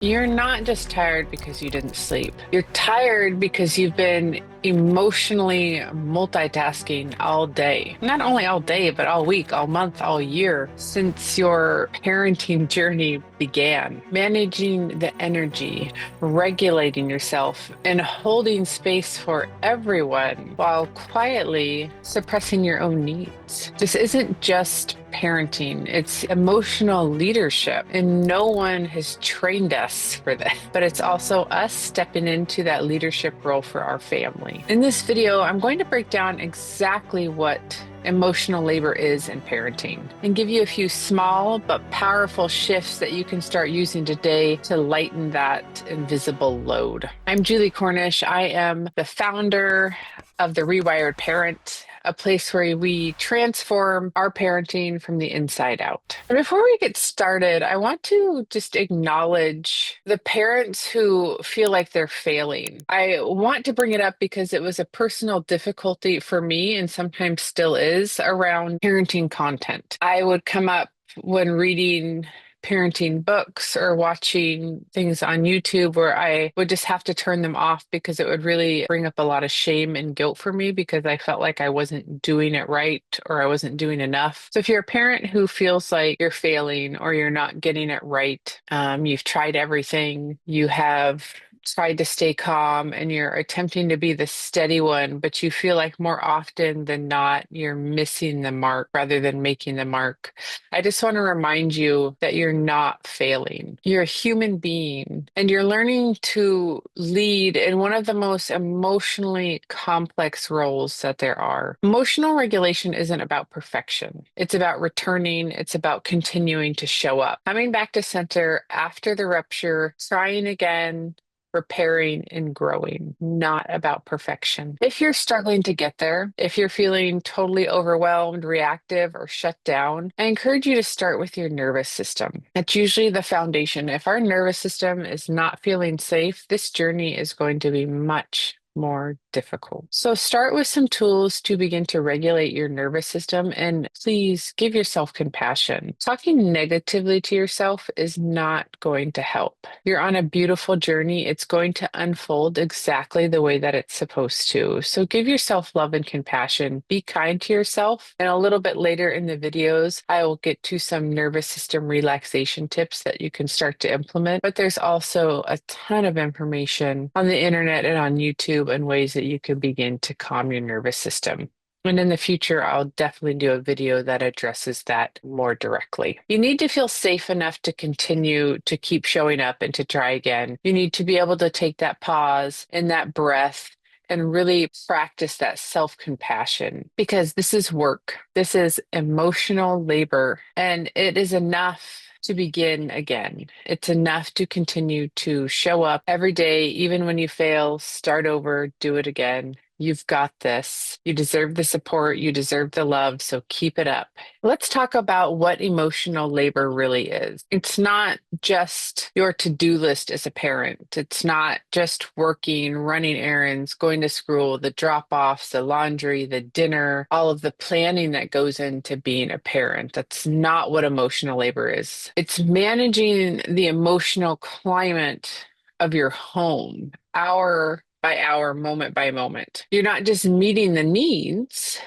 You're not just tired because you didn't sleep. You're tired because you've been emotionally multitasking all day. Not only all day, but all week, all month, all year since your parenting journey began. Managing the energy, regulating yourself, and holding space for everyone while quietly suppressing your own needs. This isn't just parenting, it's emotional leadership, and no one has trained us for this, but it's also us stepping into that leadership role for our family. In this video, I'm going to break down exactly what emotional labor is in parenting and give you a few small but powerful shifts that you can start using today to lighten that invisible load. I'm Julie Cornish. I am the founder of The Rewired Parent, a place where we transform our parenting from the inside out. And before we get started, I want to just acknowledge the parents who feel like they're failing. I want to bring it up because it was a personal difficulty for me and sometimes still is around parenting content. I would come up when reading parenting books or watching things on YouTube where I would just have to turn them off because it would really bring up a lot of shame and guilt for me because I felt like I wasn't doing it right or I wasn't doing enough. So if you're a parent who feels like you're failing or you're not getting it right, you've tried everything, you have tried to stay calm and you're attempting to be the steady one, but you feel like more often than not, you're missing the mark rather than making the mark. I just want to remind you that you're not failing. You're a human being and you're learning to lead in one of the most emotionally complex roles that there are. Emotional regulation isn't about perfection. It's about returning. It's about continuing to show up, coming back to center after the rupture, trying again, repairing and growing, not about perfection. If you're struggling to get there, if you're feeling totally overwhelmed, reactive, or shut down, I encourage you to start with your nervous system. That's usually the foundation. If our nervous system is not feeling safe, this journey is going to be much more difficult. So start with some tools to begin to regulate your nervous system and please give yourself compassion. Talking negatively to yourself is not going to help. You're on a beautiful journey. It's going to unfold exactly the way that it's supposed to. So give yourself love and compassion. Be kind to yourself. And a little bit later in the videos, I will get to some nervous system relaxation tips that you can start to implement. But there's also a ton of information on the internet and on YouTube and ways that you can begin to calm your nervous system. And in the future, I'll definitely do a video that addresses that more directly. You need to feel safe enough to continue to keep showing up and to try again. You need to be able to take that pause and that breath and really practice that self-compassion because this is work. This is emotional labor, and it is enough to begin again. It's enough to continue to show up every day, even when you fail, start over, do it again. You've got this. You deserve the support. You deserve the love. So keep it up. Let's talk about what emotional labor really is. It's not just your to-do list as a parent. It's not just working, running errands, going to school, the drop-offs, the laundry, the dinner, all of the planning that goes into being a parent. That's not what emotional labor is. It's managing the emotional climate of your home, hour by hour, moment by moment. You're not just meeting the needs,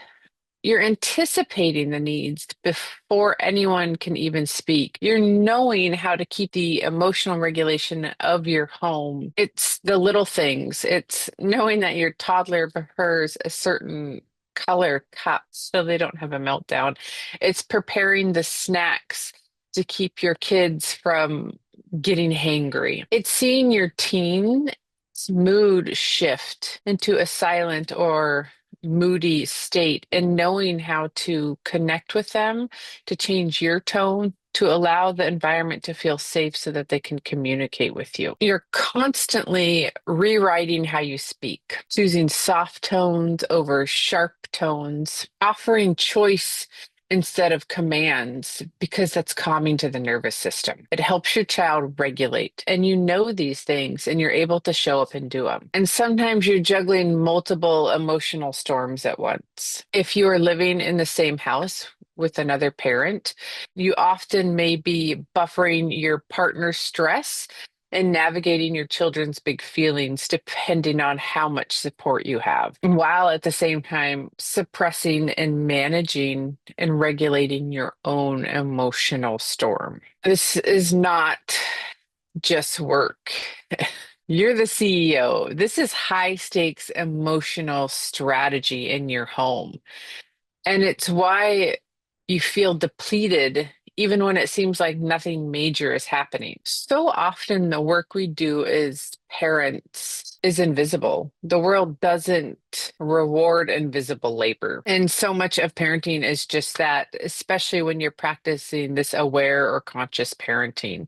you're anticipating the needs before anyone can even speak. You're knowing how to keep the emotional regulation of your home. It's the little things. It's knowing that your toddler prefers a certain color cup so they don't have a meltdown. It's preparing the snacks to keep your kids from getting hangry. It's seeing your teen's mood shift into a silent or moody state and knowing how to connect with them, to change your tone, to allow the environment to feel safe so that they can communicate with you. You're constantly rewriting how you speak, choosing soft tones over sharp tones, offering choice instead of commands because that's calming to the nervous system. It helps your child regulate, and you know these things and you're able to show up and do them. And sometimes you're juggling multiple emotional storms at once. If you are living in the same house with another parent, you often may be buffering your partner's stress in navigating your children's big feelings depending on how much support you have, while at the same time suppressing and managing and regulating your own emotional storm. This is not just work. You're the CEO. This is high stakes emotional strategy in your home. And it's why you feel depleted even when it seems like nothing major is happening. So often the work we do as parents is invisible. The world doesn't reward invisible labor. And so much of parenting is just that, especially when you're practicing this aware or conscious parenting.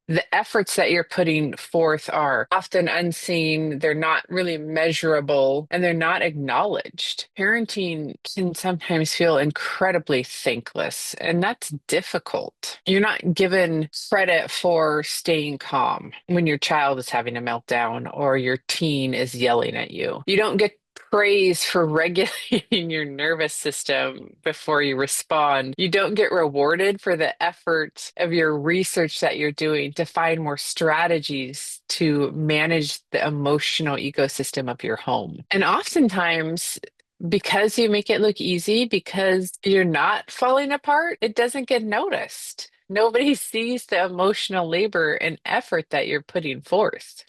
The efforts that you're putting forth are often unseen, they're not really measurable, and they're not acknowledged. Parenting can sometimes feel incredibly thankless, and that's difficult. You're not given credit for staying calm when your child is having a meltdown or your teen is yelling at you. You don't get praise for regulating your nervous system before you respond. You don't get rewarded for the effort of your research that you're doing to find more strategies to manage the emotional ecosystem of your home. And oftentimes, because you make it look easy, because you're not falling apart, it doesn't get noticed. Nobody sees the emotional labor and effort that you're putting forth.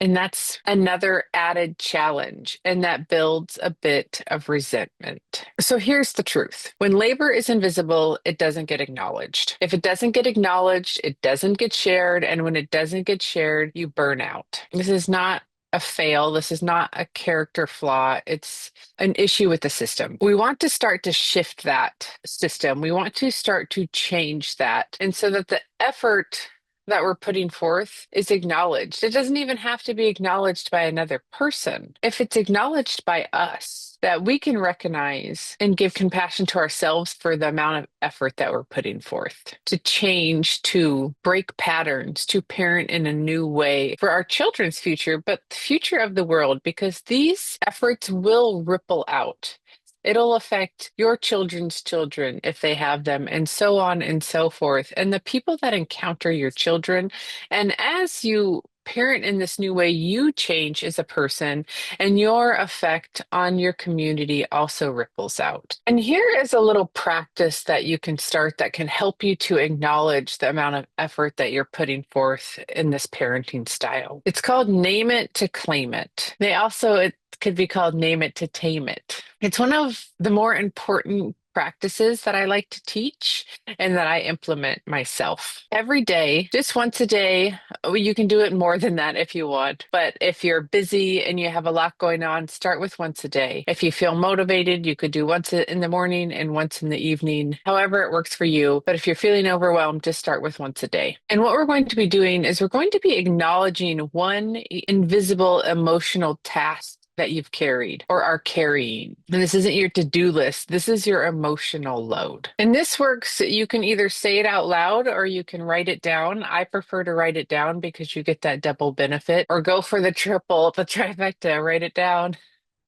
And that's another added challenge, and that builds a bit of resentment. So here's the truth. When labor is invisible, it doesn't get acknowledged. If it doesn't get acknowledged, it doesn't get shared. And when it doesn't get shared, you burn out. This is not a fail. This is not a character flaw. It's an issue with the system. We want to start to shift that system. We want to start to change that. And so that the effort that we're putting forth is acknowledged. It doesn't even have to be acknowledged by another person. If it's acknowledged by us, that we can recognize and give compassion to ourselves for the amount of effort that we're putting forth to change, to break patterns, to parent in a new way for our children's future, but the future of the world, because these efforts will ripple out. It'll affect your children's children if they have them, and so on and so forth. And the people that encounter your children, and as you parent in this new way, you change as a person, and your effect on your community also ripples out. And here is a little practice that you can start that can help you to acknowledge the amount of effort that you're putting forth in this parenting style. It's called name it to claim it. It could be called name it to tame it. It's one of the more important practices that I like to teach and that I implement myself every day, just once a day. You can do it more than that if you want, but if you're busy and you have a lot going on, start with once a day. If you feel motivated, you could do once in the morning and once in the evening, however it works for you. But if you're feeling overwhelmed, just start with once a day. And what we're going to be doing is we're going to be acknowledging one invisible emotional task that you've carried or are carrying. And this isn't your to-do list. This is your emotional load. And this works. You can either say it out loud or you can write it down. I prefer to write it down because you get that double benefit, or go for the triple, the trifecta, write it down,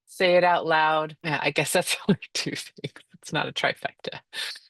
say it out loud. Yeah, I guess that's only two things. It's not a trifecta.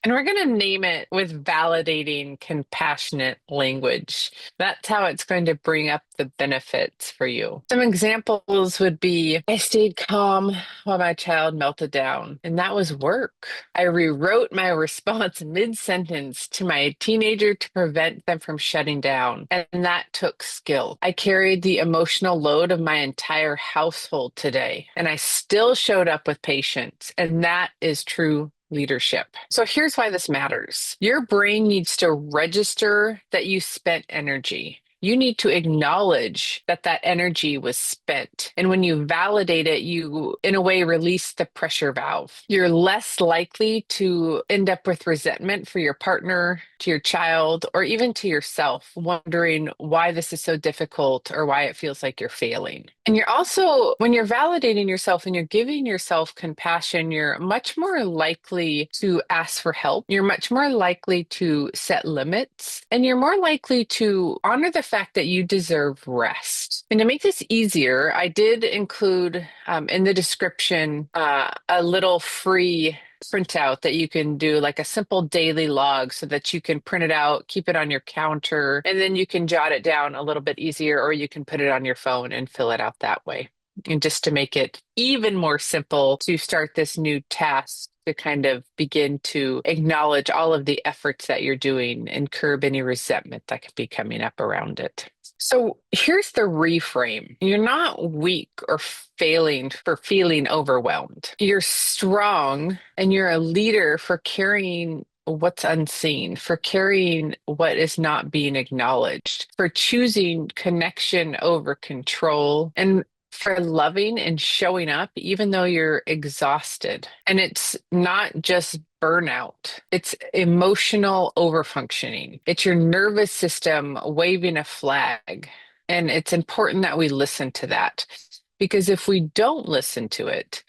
And we're going to name it with validating, compassionate language. That's how it's going to bring up the benefits for you. Some examples would be, I stayed calm while my child melted down, and that was work. I rewrote my response mid-sentence to my teenager to prevent them from shutting down, and that took skill. I carried the emotional load of my entire household today, and I still showed up with patience, and that is true leadership. So here's why this matters. Your brain needs to register that you spent energy. You need to acknowledge that that energy was spent. And when you validate it, you, in a way, release the pressure valve. You're less likely to end up with resentment for your partner, to your child, or even to yourself, wondering why this is so difficult or why it feels like you're failing. And you're also, when you're validating yourself and you're giving yourself compassion, you're much more likely to ask for help. You're much more likely to set limits, and you're more likely to honor the fact that you deserve rest. And to make this easier, I did include in the description a little free printout that you can do, like a simple daily log, so that you can print it out, keep it on your counter, and then you can jot it down a little bit easier, or you can put it on your phone and fill it out that way. And just to make it even more simple to start this new task, to kind of begin to acknowledge all of the efforts that you're doing and curb any resentment that could be coming up around it. So here's the reframe. You're not weak or failing for feeling overwhelmed. You're strong, and you're a leader for carrying what's unseen, for carrying what is not being acknowledged, for choosing connection over control, and for loving and showing up even though you're exhausted. And it's not just burnout, it's emotional overfunctioning. It's your nervous system waving a flag. And it's important that we listen to that, because if we don't listen to it,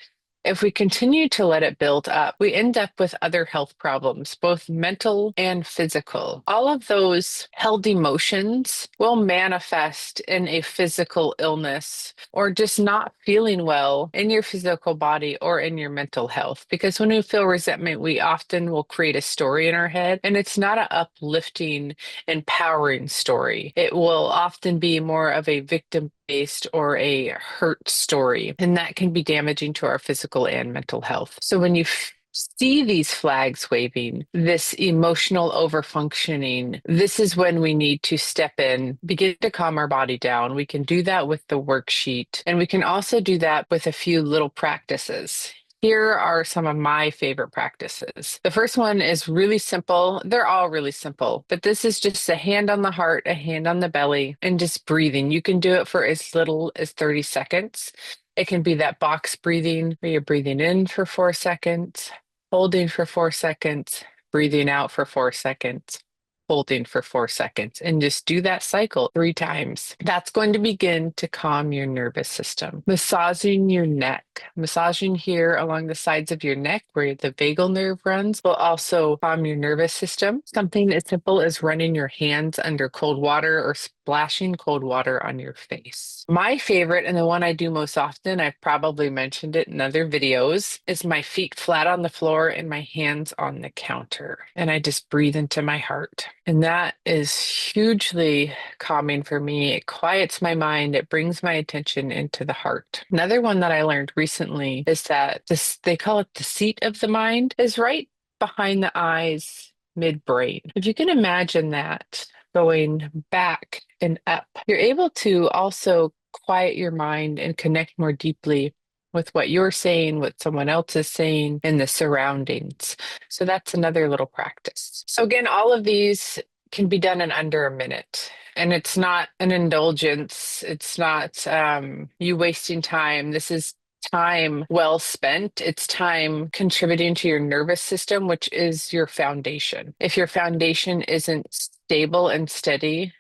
if we continue to let it build up, we end up with other health problems, both mental and physical. All of those held emotions will manifest in a physical illness, or just not feeling well in your physical body or in your mental health. Because when we feel resentment, we often will create a story in our head, and it's not an uplifting, empowering story. It will often be more of a victim based or a hurt story, and that can be damaging to our physical and mental health. So when you see these flags waving, this emotional overfunctioning, this is when we need to step in, begin to calm our body down. We can do that with the worksheet, and we can also do that with a few little practices. Here are some of my favorite practices. The first one is really simple. They're all really simple, but this is just a hand on the heart, a hand on the belly, and just breathing. You can do it for as little as 30 seconds. It can be that box breathing where you're breathing in for 4 seconds, holding for 4 seconds, breathing out for 4 seconds, holding for 4 seconds, and just do that cycle 3 times. That's going to begin to calm your nervous system. Massaging your neck, massaging here along the sides of your neck where the vagal nerve runs, will also calm your nervous system. Something as simple as running your hands under cold water or splashing cold water on your face. My favorite, and the one I do most often, I've probably mentioned it in other videos, is my feet flat on the floor and my hands on the counter. And I just breathe into my heart. And that is hugely calming for me. It quiets my mind. It brings my attention into the heart. Another one that I learned recently is that they call it the seat of the mind, is right behind the eyes, midbrain. If you can imagine that going back and up, you're able to also quiet your mind and connect more deeply with what you're saying, what someone else is saying, and the surroundings. So that's another little practice. So again, all of these can be done in under a minute. And it's not an indulgence. It's not you wasting time. This is time well spent. It's time contributing to your nervous system, which is your foundation. If your foundation isn't stable and steady,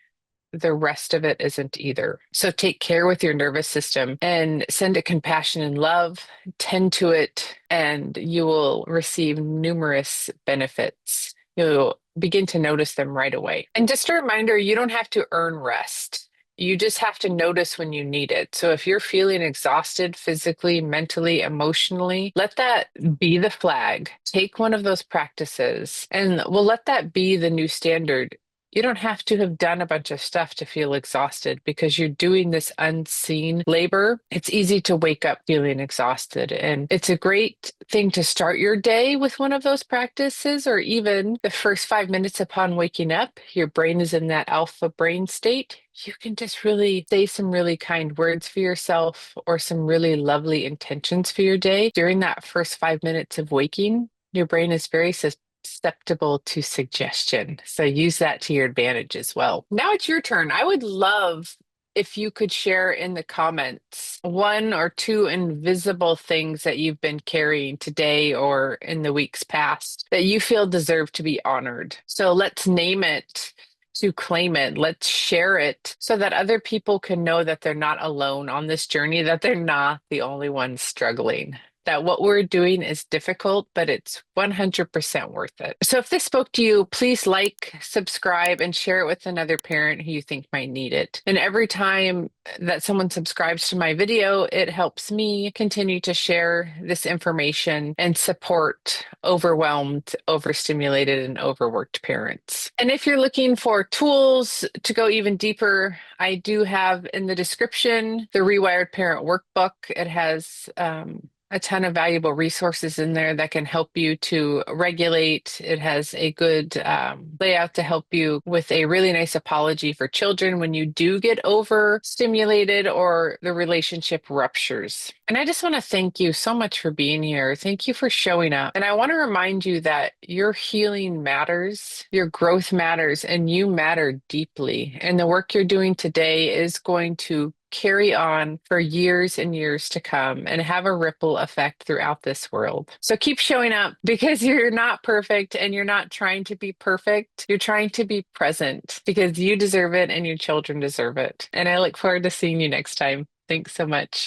the rest of it isn't either. So take care with your nervous system and send it compassion and love, tend to it, and you will receive numerous benefits. You'll begin to notice them right away. And just a reminder, you don't have to earn rest. You just have to notice when you need it. So if you're feeling exhausted physically, mentally, emotionally, let that be the flag. Take one of those practices, and we'll let that be the new standard. You don't have to have done a bunch of stuff to feel exhausted, because you're doing this unseen labor. It's easy to wake up feeling exhausted. And it's a great thing to start your day with one of those practices, or even the first 5 minutes upon waking up. Your brain is in that alpha brain state. You can just really say some really kind words for yourself, or some really lovely intentions for your day during that first 5 minutes of waking. Your brain is very susceptible to suggestion. So use that to your advantage as well. Now it's your turn. I would love if you could share in the comments 1 or 2 invisible things that you've been carrying today or in the weeks past that you feel deserve to be honored. So let's name it to claim it. Let's share it so that other people can know that they're not alone on this journey, that they're not the only ones struggling, that what we're doing is difficult, but it's 100% worth it. So if this spoke to you, please like, subscribe, and share it with another parent who you think might need it. And every time that someone subscribes to my video, it helps me continue to share this information and support overwhelmed, overstimulated, and overworked parents. And if you're looking for tools to go even deeper, I do have in the description the Rewired Parent Workbook. It has a ton of valuable resources in there that can help you to regulate. It has a good layout to help you with a really nice apology for children when you do get overstimulated or the relationship ruptures. And I just want to thank you so much for being here. Thank you for showing up. And I want to remind you that your healing matters, your growth matters, and you matter deeply. And the work you're doing today is going to carry on for years and years to come and have a ripple effect throughout this world. So keep showing up because you're not perfect and you're not trying to be perfect. You're trying to be present because you deserve it and your children deserve it. And I look forward to seeing you next time. Thanks so much.